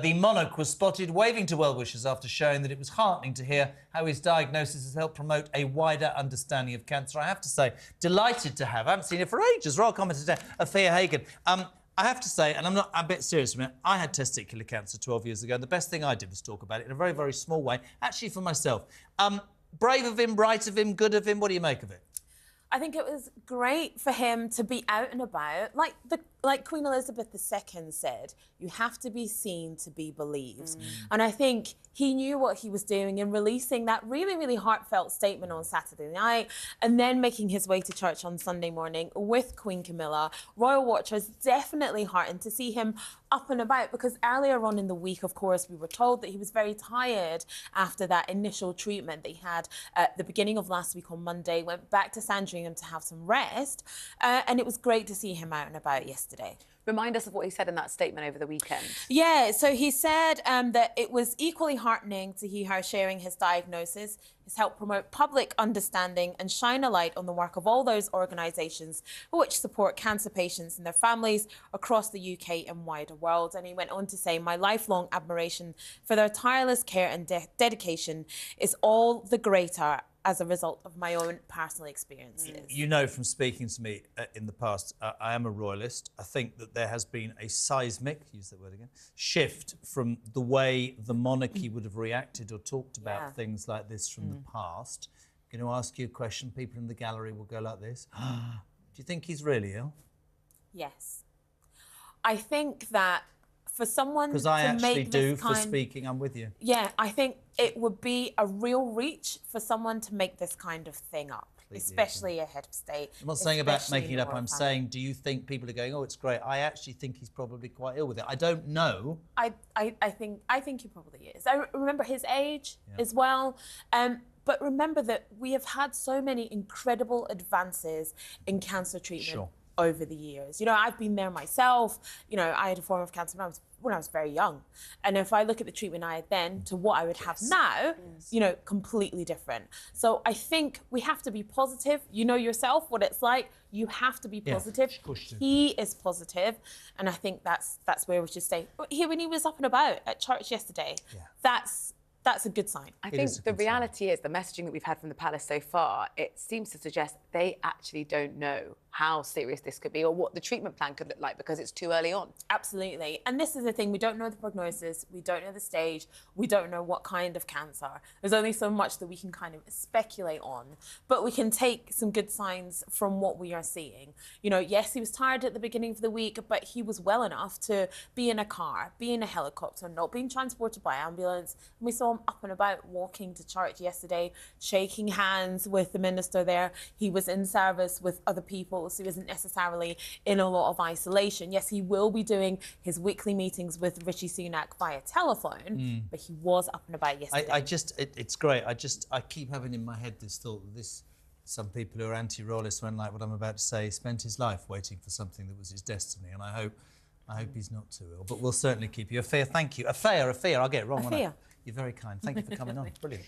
The monarch was spotted waving to well-wishers after showing that it was heartening to hear how his diagnosis has helped promote a wider understanding of cancer. I have to say, delighted to have, I haven't seen it for ages, royal commentator Afua Hagan. I have to say, and I'm a bit serious a minute, I had testicular cancer 12 years ago, and the best thing I did was talk about it in a very, very small way, actually for myself. Brave of him, right of him, good of him, what do you make of it? I think it was great for him to be out and about. Like Queen Elizabeth II said, you have to be seen to be believed. And I think he knew what he was doing in releasing that really, really heartfelt statement on Saturday night and then making his way to church on Sunday morning with Queen Camilla. Royal Watchers definitely heartened to see him up and about, because earlier on in the week, of course, we were told that he was very tired after that initial treatment that he had at the beginning of last week on Monday, went back to Sandringham to have some rest. And it was great to see him out and about yesterday. Remind us of what he said in that statement over the weekend. Yeah, so he said that it was equally heartening to hear how sharing his diagnosis has helped promote public understanding and shine a light on the work of all those organisations which support cancer patients and their families across the UK and wider world. And he went on to say, my lifelong admiration for their tireless care and dedication is all the greater as a result of my own personal experiences. You know from speaking to me in the past, I am a royalist. I think that there has been a seismic, use that word again, shift from the way the monarchy would have reacted or talked about things like this from the past. I'm going to ask you a question. People in the gallery will go like this. Do you think he's really ill? Yes. I think that for someone to make this Because I actually do, for speaking, I'm with you. Yeah, I think it would be a real reach for someone to make this kind of thing up, especially a head of state. I'm not saying about making it up, I'm saying, do you think people are going, oh, it's great? I actually think he's probably quite ill with it. I don't know. I think he probably is. I remember his age as well. But remember that we have had so many incredible advances in cancer treatment over the years. You know, I've been there myself. You know, I had a form of cancer when I was very young. And if I look at the treatment I had then to what I would have now, you know, completely different. So I think we have to be positive. You know yourself what it's like. You have to be positive. He is positive, and I think that's where we should stay. But here, when he was up and about at church yesterday, that's a good sign. I think the reality is the messaging that we've had from the palace so far, it seems to suggest they actually don't know how serious this could be or what the treatment plan could look like because it's too early on. Absolutely. And this is the thing, we don't know the prognosis, we don't know the stage, we don't know what kind of cancer. There's only so much that we can kind of speculate on, but we can take some good signs from what we are seeing. You know, yes, he was tired at the beginning of the week, but he was well enough to be in a car, be in a helicopter, not being transported by ambulance. And we saw him up and about walking to church yesterday, shaking hands with the minister there. He was in service with other people, so he isn't necessarily in a lot of isolation. Yes, he will be doing his weekly meetings with Rishi Sunak via telephone, but he was up and about yesterday. It's great. I keep having in my head this thought that some people who are anti-royalists, when like what I'm about to say, spent his life waiting for something that was his destiny, and I hope he's not too ill. But we'll certainly keep you. Afua, thank you. Afua, I'll get it wrong. You're very kind. Thank you for coming on. Brilliant.